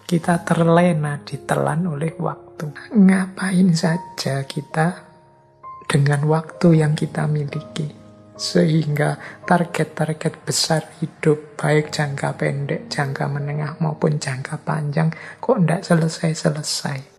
Kita terlena ditelan oleh waktu. Ngapain saja kita dengan waktu yang kita miliki. Sehingga target-target besar hidup, baik jangka pendek, jangka menengah maupun jangka panjang, kok tidak selesai-selesai.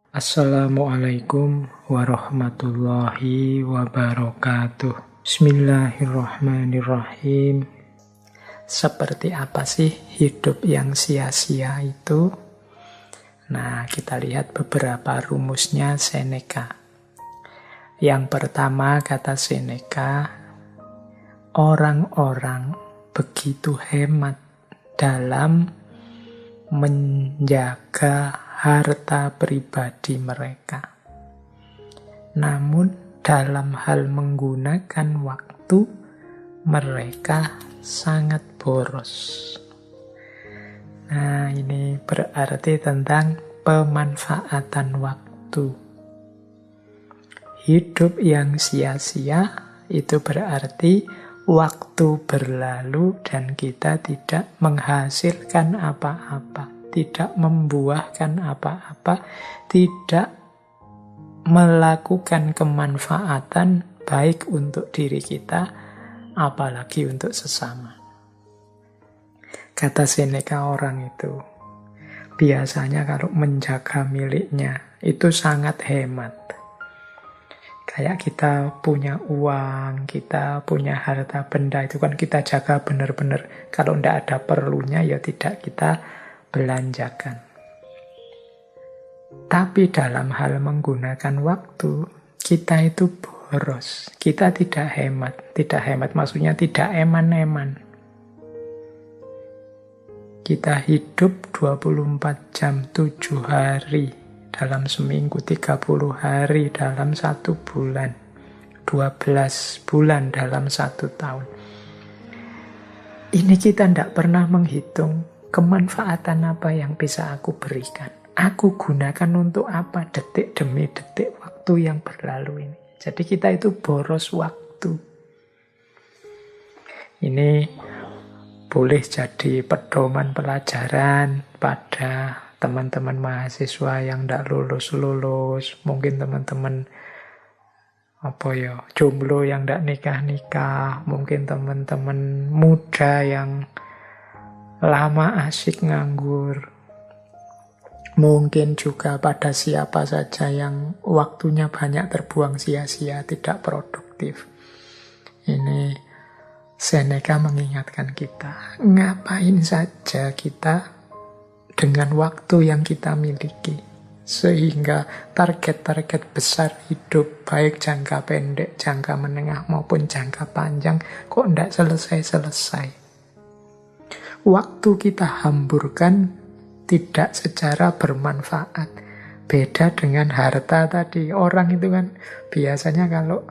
Assalamualaikum warahmatullahi wabarakatuh. Bismillahirrahmanirrahim. Seperti apa sih hidup yang sia-sia itu? Nah, kita lihat beberapa rumusnya Seneca. Yang pertama, kata Seneca, orang-orang begitu hemat dalam menjaga harta pribadi mereka. Namun dalam hal menggunakan waktu, mereka sangat boros. Nah, ini berarti tentang pemanfaatan waktu. Hidup yang sia-sia itu berarti waktu berlalu dan kita tidak menghasilkan apa-apa. Tidak membuahkan apa-apa, tidak melakukan kemanfaatan baik untuk diri kita, apalagi untuk sesama. Kata Seneca, orang itu biasanya kalau menjaga miliknya itu sangat hemat. Kayak kita punya uang, kita punya harta benda, itu kan kita jaga benar-benar. Kalau tidak ada perlunya, ya tidak kita belanjakan. Tapi dalam hal menggunakan waktu, kita itu boros. Kita tidak hemat. Tidak hemat maksudnya tidak eman-eman. Kita hidup 24 jam 7 hari dalam seminggu, 30 hari dalam 1 bulan, 12 bulan dalam 1 tahun. Ini kita tidak pernah menghitung kemanfaatan apa yang bisa aku berikan. Aku gunakan untuk apa detik demi detik waktu yang berlalu ini. Jadi kita itu boros waktu. Ini boleh jadi pedoman pelajaran pada teman-teman mahasiswa yang tidak lulus-lulus. Mungkin teman-teman jomblo yang tidak nikah-nikah. Mungkin teman-teman muda yang lama asik nganggur. Mungkin juga pada siapa saja yang waktunya banyak terbuang sia-sia, tidak produktif. Ini Seneca mengingatkan kita, ngapain saja kita dengan waktu yang kita miliki. Sehingga target-target besar hidup, baik jangka pendek, jangka menengah maupun jangka panjang, kok tidak selesai-selesai. Waktu kita hamburkan tidak secara bermanfaat. Beda dengan harta tadi. Orang itu kan biasanya kalau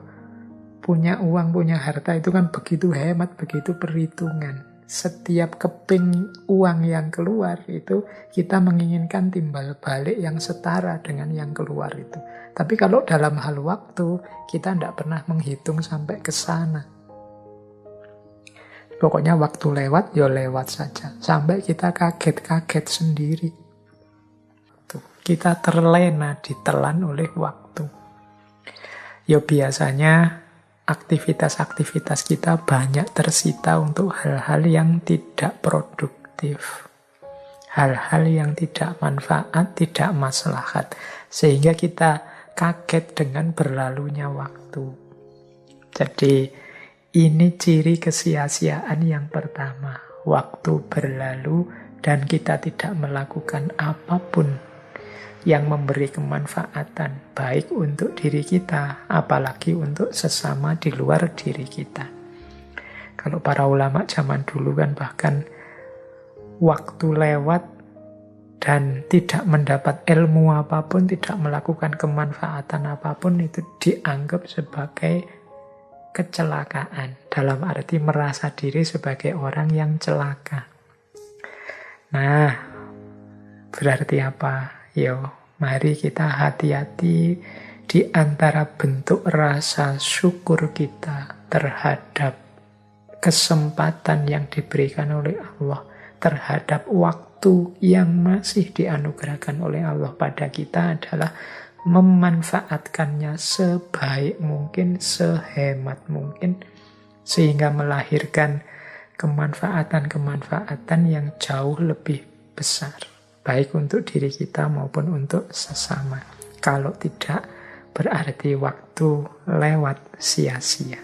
punya uang, punya harta itu kan begitu hemat, begitu perhitungan. Setiap keping uang yang keluar itu kita menginginkan timbal balik yang setara dengan yang keluar itu. Tapi kalau dalam hal waktu, kita tidak pernah menghitung sampai ke sana. Pokoknya waktu lewat, ya lewat saja. Sampai kita kaget-kaget sendiri. Kita terlena ditelan oleh waktu. Ya biasanya aktivitas-aktivitas kita banyak tersita untuk hal-hal yang tidak produktif. Hal-hal yang tidak manfaat, tidak maslahat. Sehingga kita kaget dengan berlalunya waktu. Jadi ini ciri kesia-siaan yang pertama. Waktu berlalu dan kita tidak melakukan apapun yang memberi kemanfaatan, baik untuk diri kita, apalagi untuk sesama di luar diri kita. Kalau para ulama zaman dulu kan bahkan waktu lewat dan tidak mendapat ilmu apapun, tidak melakukan kemanfaatan apapun, itu dianggap sebagai kecelakaan, dalam arti merasa diri sebagai orang yang celaka. Nah, berarti apa? Yo, mari kita hati-hati di antara bentuk rasa syukur kita terhadap kesempatan yang diberikan oleh Allah, terhadap waktu yang masih dianugerahkan oleh Allah pada kita adalah memanfaatkannya sebaik mungkin, sehemat mungkin, sehingga melahirkan kemanfaatan-kemanfaatan yang jauh lebih besar, baik untuk diri kita maupun untuk sesama. Kalau tidak, berarti waktu lewat sia-sia.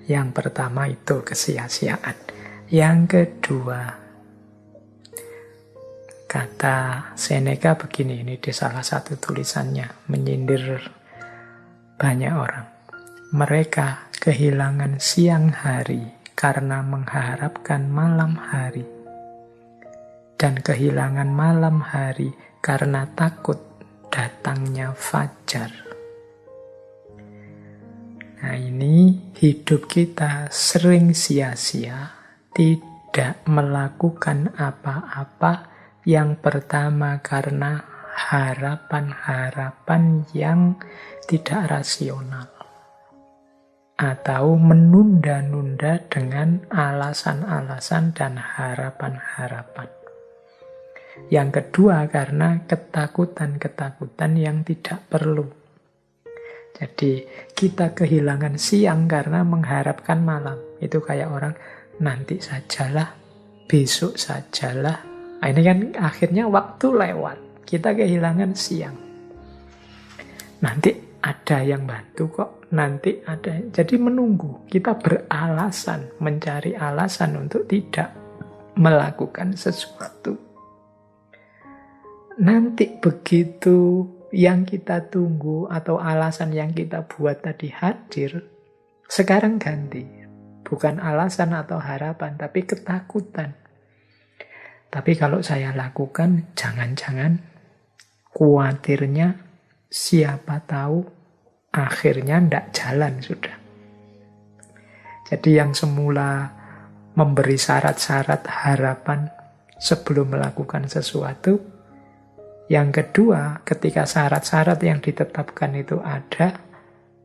Yang pertama itu kesia-siaan. Yang kedua, kata Seneca begini, ini di salah satu tulisannya, menyindir banyak orang. Mereka kehilangan siang hari karena mengharapkan malam hari, dan kehilangan malam hari karena takut datangnya fajar. Nah, ini hidup kita sering sia-sia, tidak melakukan apa-apa. Yang pertama karena harapan-harapan yang tidak rasional, atau menunda-nunda dengan alasan-alasan dan harapan-harapan. Yang kedua karena ketakutan-ketakutan yang tidak perlu. Jadi kita kehilangan siang karena mengharapkan malam. Itu kayak orang, nanti sajalah, besok sajalah. Nah, ini kan akhirnya waktu lewat. Kita kehilangan siang. Nanti ada yang bantu kok. Nanti ada. Jadi menunggu. Kita beralasan, mencari alasan untuk tidak melakukan sesuatu. Nanti begitu yang kita tunggu atau alasan yang kita buat tadi hadir, sekarang ganti. Bukan alasan atau harapan, tapi ketakutan. Tapi kalau saya lakukan, jangan-jangan khawatirnya siapa tahu akhirnya ndak jalan sudah. Jadi yang semula memberi syarat-syarat harapan sebelum melakukan sesuatu, yang kedua, ketika syarat-syarat yang ditetapkan itu ada,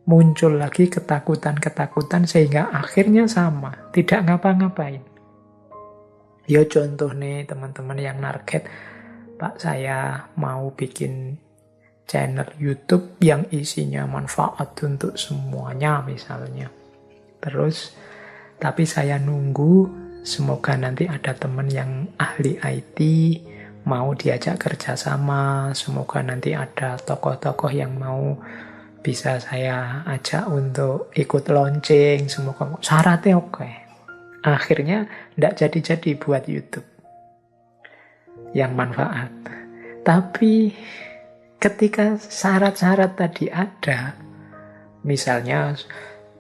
muncul lagi ketakutan-ketakutan sehingga akhirnya sama, tidak ngapa-ngapain. Ya contoh nih teman-teman yang target, Pak saya mau bikin channel YouTube yang isinya manfaat untuk semuanya misalnya. Terus, tapi saya nunggu semoga nanti ada teman yang ahli IT, mau diajak kerjasama, semoga nanti ada tokoh-tokoh yang mau bisa saya ajak untuk ikut launching, semoga syaratnya oke. Akhirnya tidak jadi-jadi buat YouTube yang manfaat. Tapi ketika syarat-syarat tadi ada, misalnya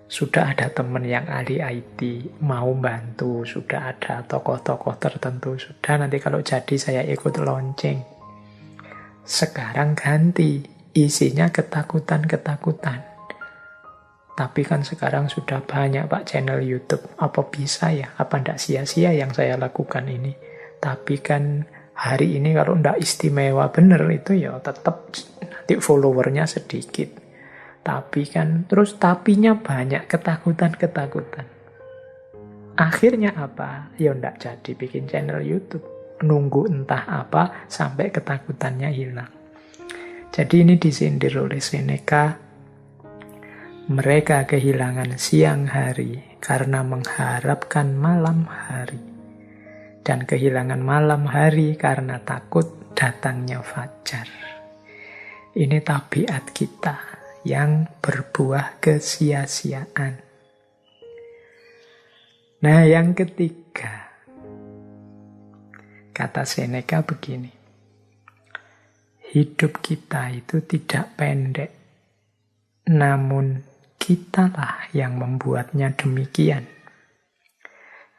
sudah ada teman yang ahli IT, mau bantu, sudah ada tokoh-tokoh tertentu, sudah nanti kalau jadi saya ikut launching. Sekarang ganti, isinya ketakutan-ketakutan. Tapi kan sekarang sudah banyak Pak channel YouTube, apa bisa ya, apa ndak sia-sia yang saya lakukan ini. Tapi kan hari ini kalau ndak istimewa bener itu ya tetap nanti followernya sedikit. Tapi kan, terus tapinya banyak, ketakutan-ketakutan. Akhirnya apa? Ya ndak jadi bikin channel YouTube. Nunggu entah apa sampai ketakutannya hilang. Jadi ini disindir oleh Seneca. Mereka kehilangan siang hari karena mengharapkan malam hari. Dan kehilangan malam hari karena takut datangnya fajar. Ini tabiat kita yang berbuah kesia-siaan. Nah, yang ketiga, kata Seneca begini, hidup kita itu tidak pendek, namun kitalah yang membuatnya demikian.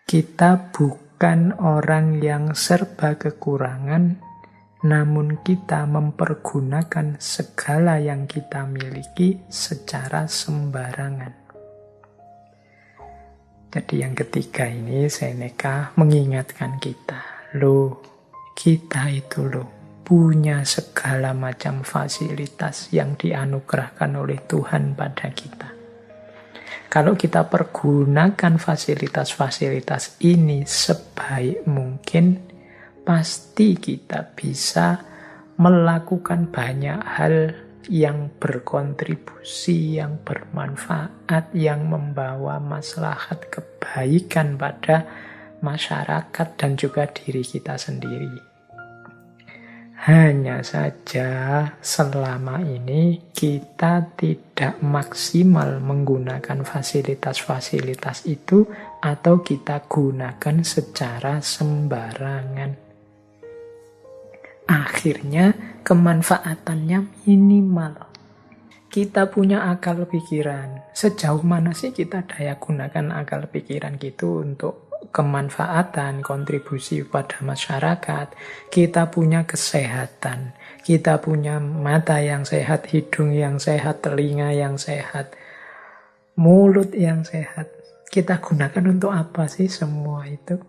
Kita bukan orang yang serba kekurangan, namun kita mempergunakan segala yang kita miliki secara sembarangan. Jadi yang ketiga ini Seneca mengingatkan kita, kita itu punya segala macam fasilitas yang dianugerahkan oleh Tuhan pada kita. Kalau kita pergunakan fasilitas-fasilitas ini sebaik mungkin, pasti kita bisa melakukan banyak hal yang berkontribusi, yang bermanfaat, yang membawa maslahat kebaikan pada masyarakat dan juga diri kita sendiri. Hanya saja selama ini kita tidak maksimal menggunakan fasilitas-fasilitas itu atau kita gunakan secara sembarangan. Akhirnya kemanfaatannya minimal. Kita punya akal pikiran. Sejauh mana sih kita daya gunakan akal pikiran gitu untuk kemanfaatan, kontribusi pada masyarakat. Kita punya kesehatan, kita punya mata yang sehat, hidung yang sehat, telinga yang sehat, mulut yang sehat. Kita gunakan untuk apa sih semua itu?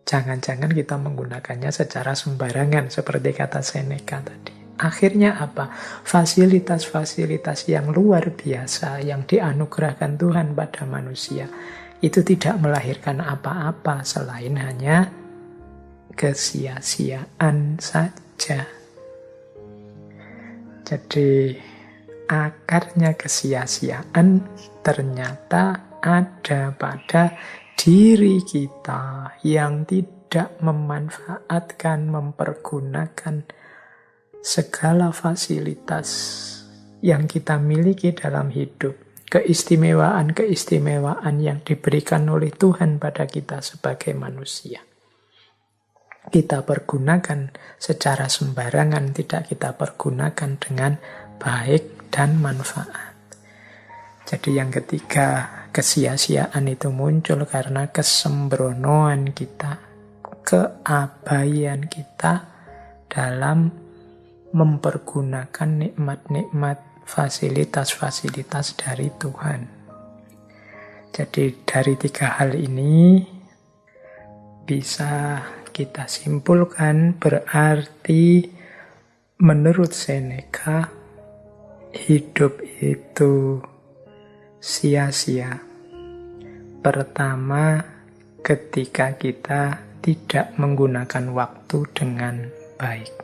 Jangan-jangan kita menggunakannya secara sembarangan, seperti kata Seneca tadi. Akhirnya apa? Fasilitas-fasilitas yang luar biasa yang dianugerahkan Tuhan pada manusia itu tidak melahirkan apa-apa selain hanya kesia-siaan saja. Jadi akarnya kesia-siaan ternyata ada pada diri kita yang tidak memanfaatkan, mempergunakan segala fasilitas yang kita miliki dalam hidup. Keistimewaan-keistimewaan yang diberikan oleh Tuhan pada kita sebagai manusia. Kita pergunakan secara sembarangan, tidak kita pergunakan dengan baik dan manfaat. Jadi yang ketiga, kesia-siaan itu muncul karena kesembronoan kita, keabaian kita dalam mempergunakan nikmat-nikmat fasilitas-fasilitas dari Tuhan. Jadi dari tiga hal ini bisa kita simpulkan berarti menurut Seneca hidup itu sia-sia. Pertama, ketika kita tidak menggunakan waktu dengan baik.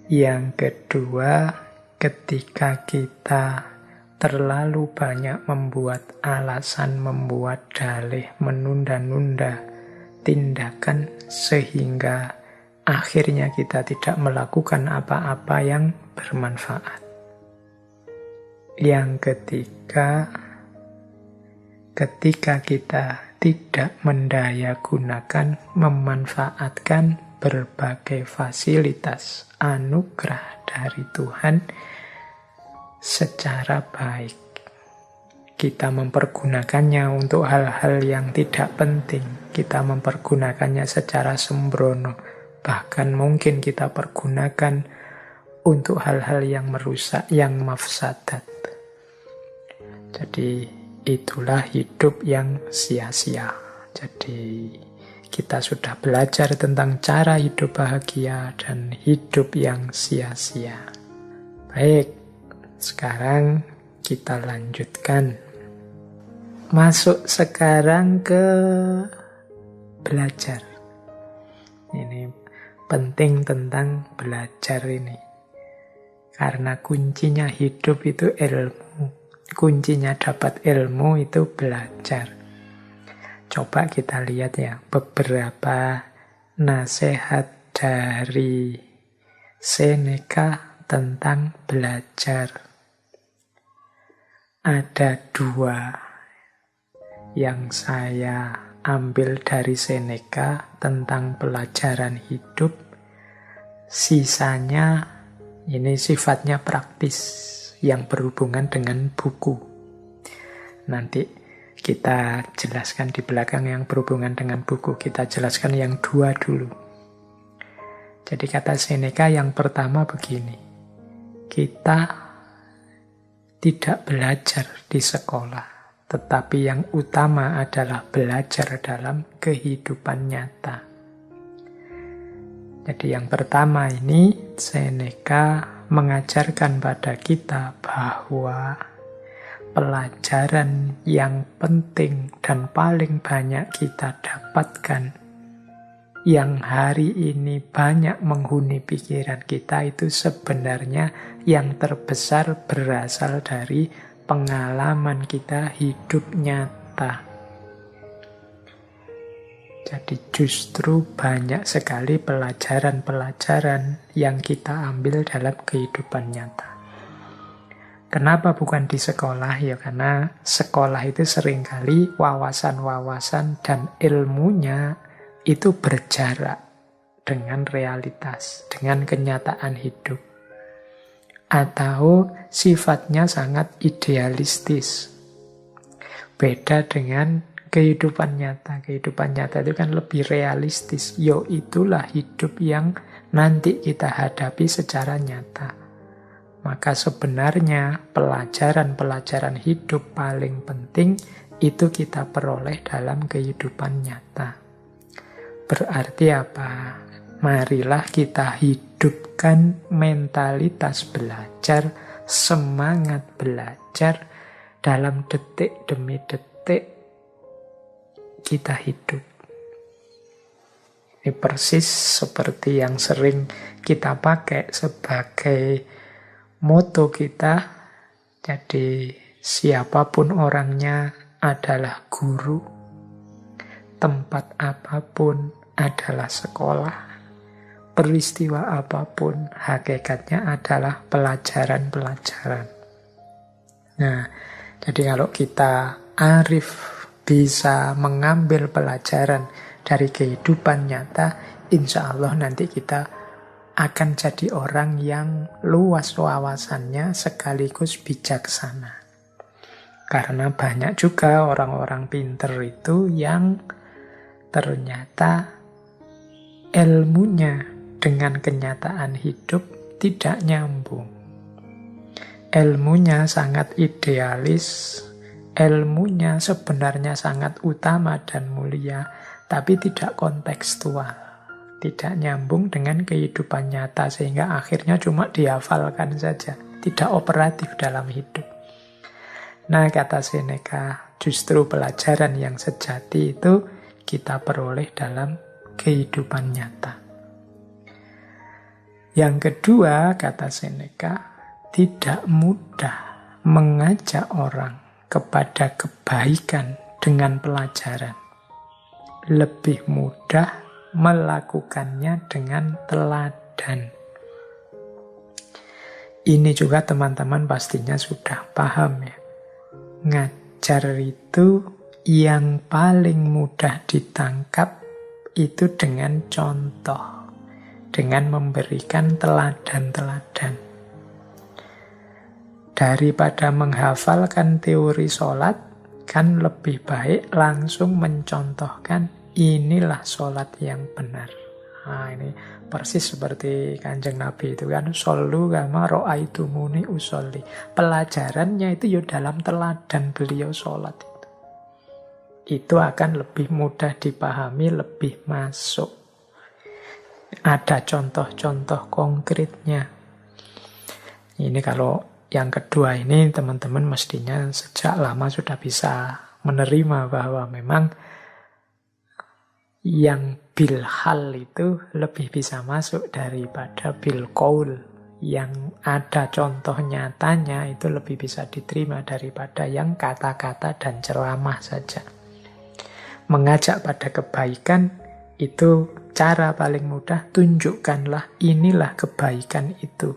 Yang kedua, ketika kita terlalu banyak membuat alasan, membuat dalih, menunda-nunda tindakan sehingga akhirnya kita tidak melakukan apa-apa yang bermanfaat. Yang ketiga, ketika kita tidak mendayagunakan, memanfaatkan berbagai fasilitas anugerah dari Tuhan secara baik. Kita mempergunakannya untuk hal-hal yang tidak penting. Kita mempergunakannya secara sembrono. Bahkan mungkin kita pergunakan untuk hal-hal yang merusak, yang mafsadat. Jadi itulah hidup yang sia-sia. Jadi kita sudah belajar tentang cara hidup bahagia dan hidup yang sia-sia. Baik, sekarang kita lanjutkan. Masuk sekarang ke belajar. Ini penting tentang belajar ini. Karena kuncinya hidup itu ilmu. Kuncinya dapat ilmu itu belajar. Coba kita lihat ya beberapa nasihat dari Seneca tentang belajar. Ada dua yang saya ambil dari Seneca tentang pelajaran hidup. Sisanya ini sifatnya praktis yang berhubungan dengan buku. Nanti kita jelaskan di belakang yang berhubungan dengan buku. Kita jelaskan yang dua dulu. Jadi kata Seneca yang pertama begini. Kita tidak belajar di sekolah. Tetapi yang utama adalah belajar dalam kehidupan nyata. Jadi yang pertama ini, Seneca mengajarkan pada kita bahwa pelajaran yang penting dan paling banyak kita dapatkan, yang hari ini banyak menghuni pikiran kita, itu sebenarnya yang terbesar berasal dari pengalaman kita hidup nyata. Jadi justru banyak sekali pelajaran-pelajaran yang kita ambil dalam kehidupan nyata. Kenapa bukan di sekolah? Ya karena sekolah itu seringkali wawasan-wawasan dan ilmunya itu berjarak dengan realitas, dengan kenyataan hidup. Atau sifatnya sangat idealistis. Beda dengan kehidupan nyata. Kehidupan nyata itu kan lebih realistis. Yo, itulah hidup yang nanti kita hadapi secara nyata. Maka sebenarnya pelajaran-pelajaran hidup paling penting itu kita peroleh dalam kehidupan nyata. Berarti apa? Marilah kita hidupkan mentalitas belajar, semangat belajar dalam detik demi detik kita hidup. Ini persis seperti yang sering kita pakai sebagai moto kita. Jadi siapapun orangnya adalah guru. Tempat apapun adalah sekolah. Peristiwa apapun hakikatnya adalah pelajaran-pelajaran. Nah, jadi kalau kita arif bisa mengambil pelajaran dari kehidupan nyata, insya Allah nanti kita akan jadi orang yang luas wawasannya sekaligus bijaksana. Karena banyak juga orang-orang pinter itu yang ternyata ilmunya dengan kenyataan hidup tidak nyambung. Ilmunya sangat idealis, ilmunya sebenarnya sangat utama dan mulia, tapi tidak kontekstual, tidak nyambung dengan kehidupan nyata, sehingga akhirnya cuma dihafalkan saja, tidak operatif dalam hidup. Nah, kata Seneca, justru pelajaran yang sejati itu kita peroleh dalam kehidupan nyata. Yang kedua, kata Seneca, tidak mudah mengajak orang kepada kebaikan dengan pelajaran. Lebih mudah melakukannya dengan teladan. Ini juga teman-teman pastinya sudah paham ya. Ngajar itu yang paling mudah ditangkap itu dengan contoh, dengan memberikan teladan-teladan. Daripada menghafalkan teori sholat, kan lebih baik langsung mencontohkan inilah sholat yang benar. Nah, ini persis seperti Kanjeng Nabi itu kan, shollu kama ra'aitumuni usolli. Pelajarannya itu ya dalam teladan beliau sholat itu. Itu akan lebih mudah dipahami, lebih masuk. Ada contoh-contoh konkretnya. Ini kalau yang kedua ini teman-teman mestinya sejak lama sudah bisa menerima bahwa memang yang bilhal itu lebih bisa masuk daripada bilqaul. Yang ada contoh nyatanya itu lebih bisa diterima daripada yang kata-kata dan ceramah saja. Mengajak pada kebaikan itu cara paling mudah, tunjukkanlah inilah kebaikan itu.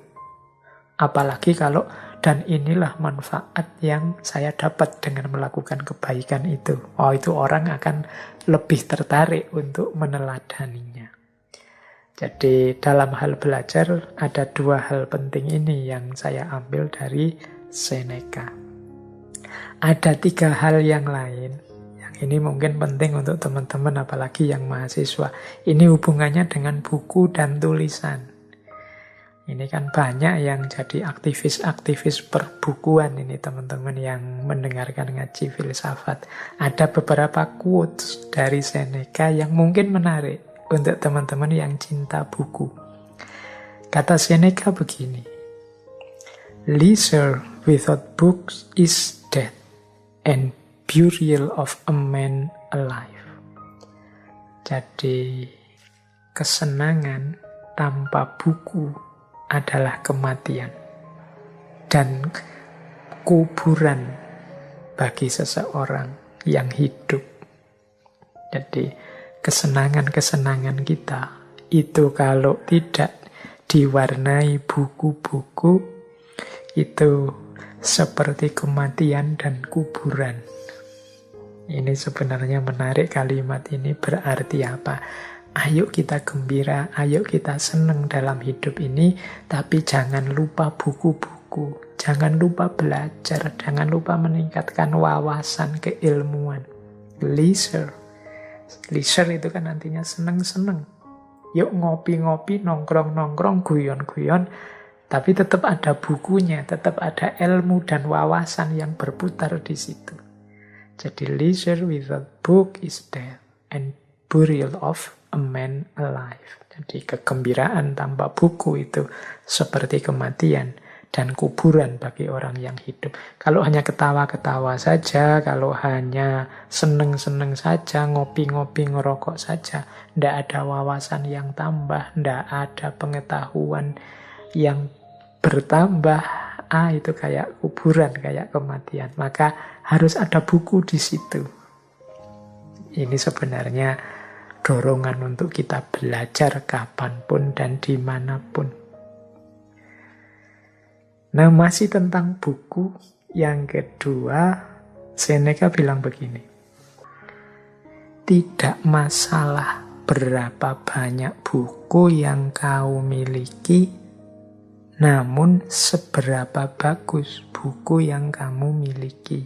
Apalagi kalau dan inilah manfaat yang saya dapat dengan melakukan kebaikan itu. Oh, itu orang akan lebih tertarik untuk meneladaninya. Jadi dalam hal belajar ada dua hal penting ini yang saya ambil dari Seneca. Ada tiga hal yang lain. Ini mungkin penting untuk teman-teman apalagi yang mahasiswa. Ini hubungannya dengan buku dan tulisan. Ini kan banyak yang jadi aktivis-aktivis perbukuan ini teman-teman yang mendengarkan ngaji filsafat. Ada beberapa quotes dari Seneca yang mungkin menarik. untuk teman-teman yang cinta buku. Kata Seneca begini, leisure without books is death and burial of a man alive. Jadi kesenangan tanpa buku adalah kematian dan kuburan bagi seseorang yang hidup. Jadi kesenangan-kesenangan kita itu kalau tidak diwarnai buku-buku, itu seperti kematian dan kuburan. Ini sebenarnya menarik kalimat ini, berarti apa? Ayo kita gembira, ayo kita senang dalam hidup ini, tapi jangan lupa buku-buku, jangan lupa belajar, jangan lupa meningkatkan wawasan keilmuan. Leisure itu kan artinya senang-senang. Yuk ngopi-ngopi, nongkrong-nongkrong, guyon-guyon, tapi tetap ada bukunya, tetap ada ilmu dan wawasan yang berputar di situ. Jadi leisure without book is death and burial of a man alive. Jadi kegembiraan tanpa buku itu seperti kematian dan kuburan bagi orang yang hidup. Kalau hanya ketawa-ketawa saja, kalau hanya seneng-seneng saja, ngopi-ngopi, ngerokok saja, ndak ada wawasan yang tambah, ndak ada pengetahuan yang bertambah, itu kayak kuburan, kayak kematian. Maka harus ada buku di situ. Ini sebenarnya dorongan untuk kita belajar kapanpun dan dimanapun. Nah, masih tentang buku, yang kedua, Seneca bilang begini, tidak masalah berapa banyak buku yang kau miliki, namun seberapa bagus buku yang kamu miliki.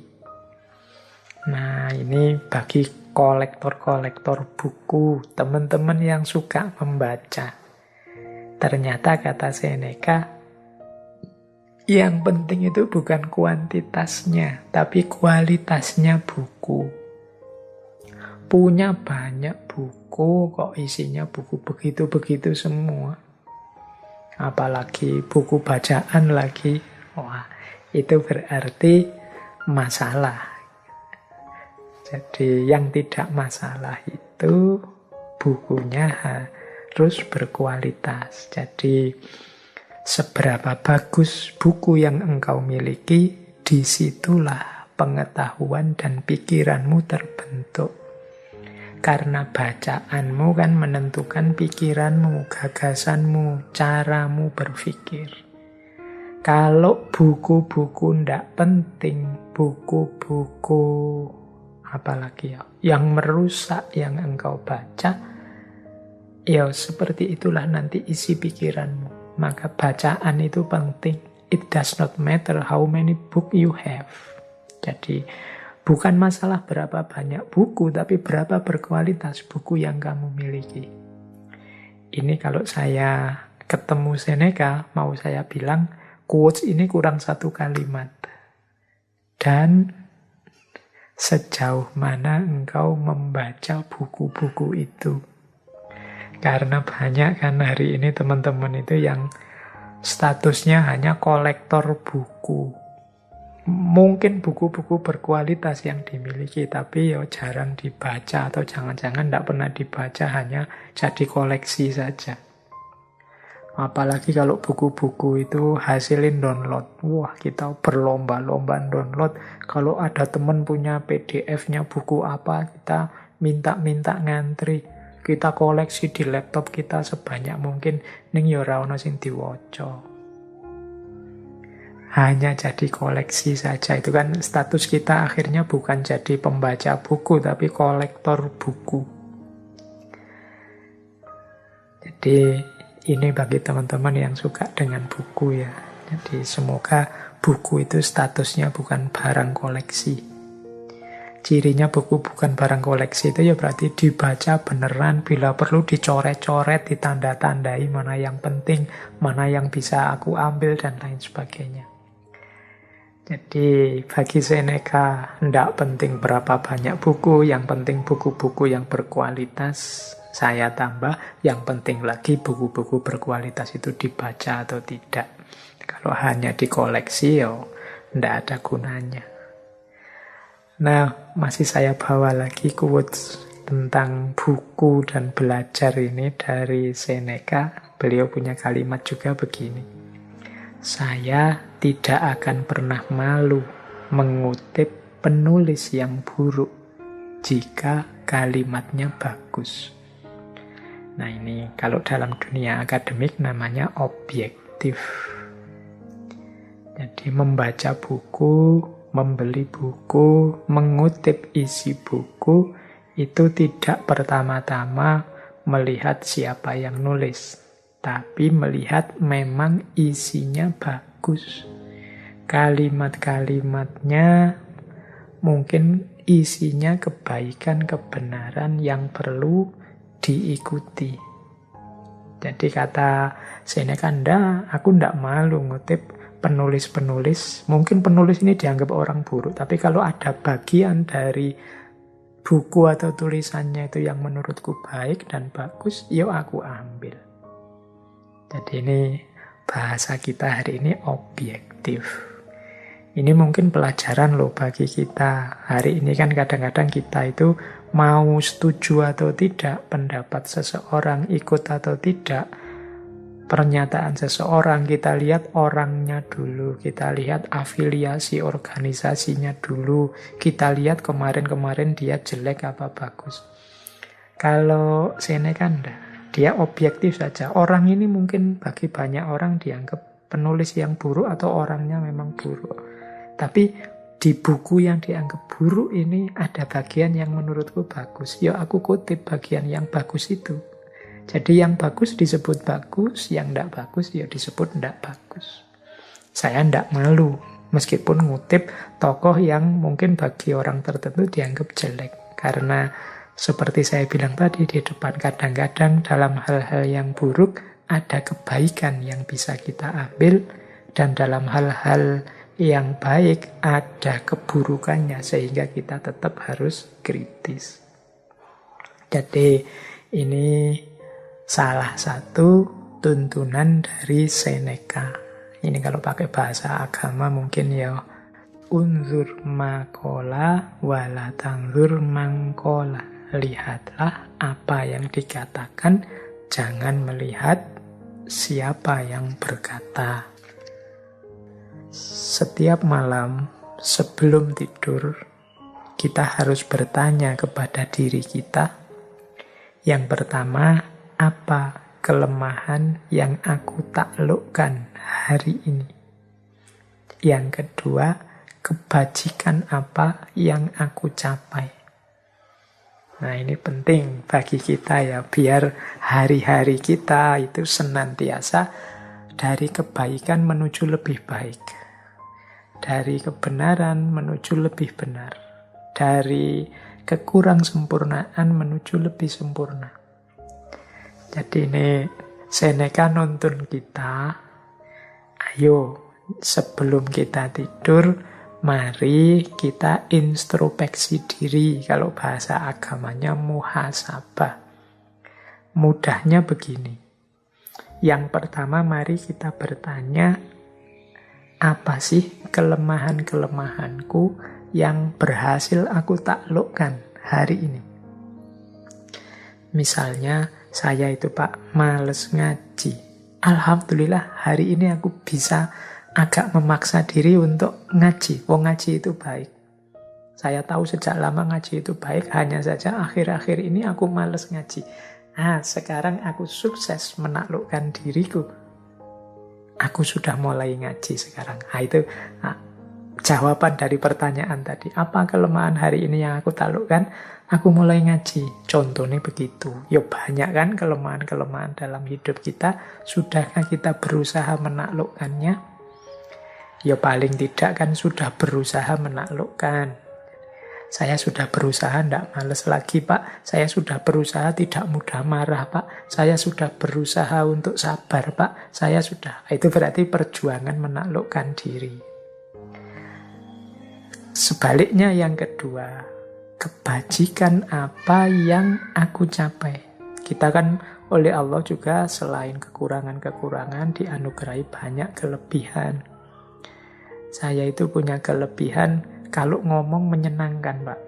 Nah, ini bagi kolektor-kolektor buku, teman-teman yang suka membaca. Ternyata kata Seneca, yang penting itu bukan kuantitasnya, tapi kualitasnya buku. Punya banyak buku, kok isinya buku begitu-begitu semua. Apalagi buku bacaan lagi. Wah, itu berarti masalah. Jadi yang tidak masalah itu bukunya harus berkualitas. Jadi seberapa bagus buku yang engkau miliki, disitulah pengetahuan dan pikiranmu terbentuk. Karena bacaanmu kan menentukan pikiranmu, gagasanmu, caramu berpikir. Kalau buku-buku ndak penting, buku-buku apalagi yang merusak yang engkau baca, ya seperti itulah nanti isi pikiranmu. Maka bacaan itu penting. It does not matter how many book you have. Jadi bukan masalah berapa banyak buku, tapi berapa berkualitas buku yang kamu miliki. Ini kalau saya ketemu Seneca, mau saya bilang, quotes ini kurang satu kalimat. Dan sejauh mana engkau membaca buku-buku itu. Karena banyak kan hari ini teman-teman itu yang statusnya hanya kolektor buku. Mungkin buku-buku berkualitas yang dimiliki, tapi ya jarang dibaca atau jangan-jangan tidak pernah dibaca, hanya jadi koleksi saja. Apalagi kalau buku-buku itu hasilin download. Wah, kita berlomba-lomba download. Kalau ada teman punya PDF-nya buku apa, kita minta-minta ngantri. Kita koleksi di laptop kita sebanyak mungkin, ning ya ora ono sing diwaca. Hanya jadi koleksi saja. Itu kan status kita akhirnya bukan jadi pembaca buku, tapi kolektor buku. Jadi ini bagi teman-teman yang suka dengan buku ya. Jadi semoga buku itu statusnya bukan barang koleksi. Cirinya buku bukan barang koleksi itu ya berarti dibaca beneran, bila perlu dicoret-coret, ditanda-tandai mana yang penting, mana yang bisa aku ambil, dan lain sebagainya. Jadi bagi Seneca tidak penting berapa banyak buku, yang penting buku-buku yang berkualitas saya tambah. Yang penting lagi buku-buku berkualitas itu dibaca atau tidak. Kalau hanya dikoleksi, ya tidak ada gunanya. Nah, masih saya bawa lagi quotes tentang buku dan belajar ini dari Seneca. Beliau punya kalimat juga begini. Saya tidak akan pernah malu mengutip penulis yang buruk jika kalimatnya bagus. Nah ini kalau dalam dunia akademik namanya objektif. Jadi membaca buku, membeli buku, mengutip isi buku, itu tidak pertama-tama melihat siapa yang nulis, tapi melihat memang isinya bagus. Kalimat-kalimatnya mungkin isinya kebaikan, kebenaran yang perlu diikuti. Jadi kata Seneca, aku ndak malu ngutip penulis-penulis. Mungkin penulis ini dianggap orang buruk, tapi kalau ada bagian dari buku atau tulisannya itu yang menurutku baik dan bagus, yuk aku ambil. Jadi ini bahasa kita hari ini objektif. Ini mungkin pelajaran loh bagi kita. Hari ini kan kadang-kadang kita itu mau setuju atau tidak pendapat seseorang, ikut atau tidak pernyataan seseorang, kita lihat orangnya dulu, kita lihat afiliasi organisasinya dulu, kita lihat kemarin-kemarin dia jelek apa bagus. Kalau Seneca enggak, dia objektif saja. Orang ini mungkin bagi banyak orang dianggap penulis yang buruk atau orangnya memang buruk. Tapi di buku yang dianggap buruk ini ada bagian yang menurutku bagus. Ya aku kutip bagian yang bagus itu. Jadi yang bagus disebut bagus, yang tidak bagus ya disebut tidak bagus. Saya tidak malu meskipun ngutip tokoh yang mungkin bagi orang tertentu dianggap jelek. Karena seperti saya bilang tadi di depan, kadang-kadang dalam hal-hal yang buruk ada kebaikan yang bisa kita ambil, dan dalam hal-hal yang baik ada keburukannya, sehingga kita tetap harus kritis. Jadi ini salah satu tuntunan dari Seneca. Ini kalau pakai bahasa agama mungkin ya unzur makola wala tanzur mangkola. Lihatlah apa yang dikatakan, jangan melihat siapa yang berkata. Setiap malam sebelum tidur kita harus bertanya kepada diri kita. Yang pertama, apa kelemahan yang aku taklukkan hari ini? Yang kedua, kebajikan apa yang aku capai? Nah ini penting bagi kita ya, biar hari-hari kita itu senantiasa dari kebaikan menuju lebih baik. Dari kebenaran menuju lebih benar. Dari kekurang sempurnaan menuju lebih sempurna. Jadi ini Seneca nuntun kita, ayo sebelum kita tidur, mari kita introspeksi diri. Kalau bahasa agamanya muhasabah. Mudahnya begini. Yang pertama mari kita bertanya, apa sih kelemahan-kelemahanku yang berhasil aku taklukkan hari ini? Misalnya, saya itu Pak, males ngaji. Alhamdulillah hari ini aku bisa agak memaksa diri untuk ngaji. Wong ngaji itu baik. Saya tahu sejak lama ngaji itu baik, hanya saja akhir-akhir ini aku males ngaji. Sekarang aku sukses menaklukkan diriku. Aku sudah mulai ngaji sekarang. Itu jawaban dari pertanyaan tadi. Apa kelemahan hari ini yang aku taklukkan? Aku mulai ngaji. Contohnya begitu. Ya banyak kan kelemahan-kelemahan dalam hidup kita. Sudahkah kita berusaha menaklukkannya? Ya paling tidak kan sudah berusaha menaklukkan. Saya sudah berusaha tidak males lagi Pak. Saya sudah berusaha tidak mudah marah Pak. Saya sudah berusaha untuk sabar Pak. Saya sudah. Itu berarti perjuangan menaklukkan diri. Sebaliknya yang kedua, kebajikan apa yang aku capai? Kita kan oleh Allah juga selain kekurangan-kekurangan dianugerahi banyak kelebihan. Saya itu punya kelebihan kalau ngomong menyenangkan, Pak.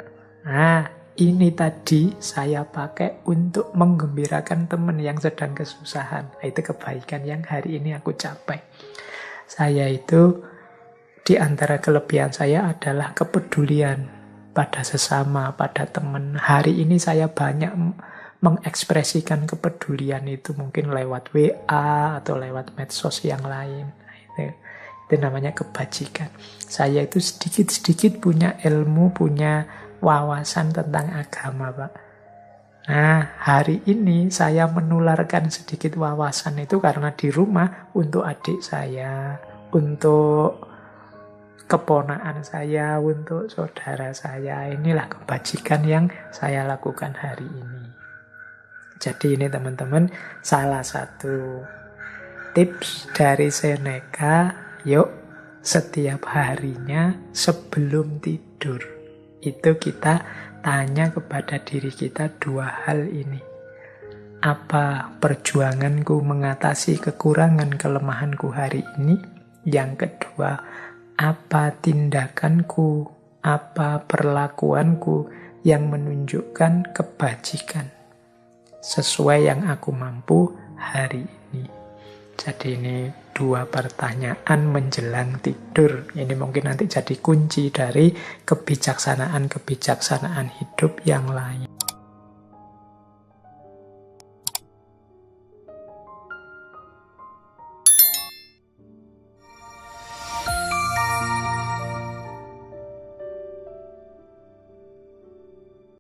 Nah, ini tadi saya pakai untuk menggembirakan teman yang sedang kesusahan. Itu kebaikan yang hari ini aku capai. Saya itu, di antara kelebihan saya adalah kepedulian pada sesama, pada teman. Hari ini saya banyak mengekspresikan kepedulian itu mungkin lewat WA atau lewat medsos yang lain. Itu namanya kebajikan. Saya itu sedikit-sedikit punya ilmu, punya wawasan tentang agama, Pak. Nah, hari ini saya menularkan sedikit wawasan itu karena di rumah untuk adik saya, untuk keponakan saya, untuk saudara saya. Inilah kebajikan yang saya lakukan hari ini. Jadi ini teman-teman salah satu tips dari Seneca. Yuk setiap harinya sebelum tidur itu kita tanya kepada diri kita dua hal ini. Apa perjuanganku mengatasi kekurangan kelemahanku hari ini? Yang kedua, apa tindakanku, apa perlakuanku yang menunjukkan kebajikan sesuai yang aku mampu hari ini. Jadi ini dua pertanyaan menjelang tidur. Ini mungkin nanti jadi kunci dari kebijaksanaan-kebijaksanaan hidup yang lain.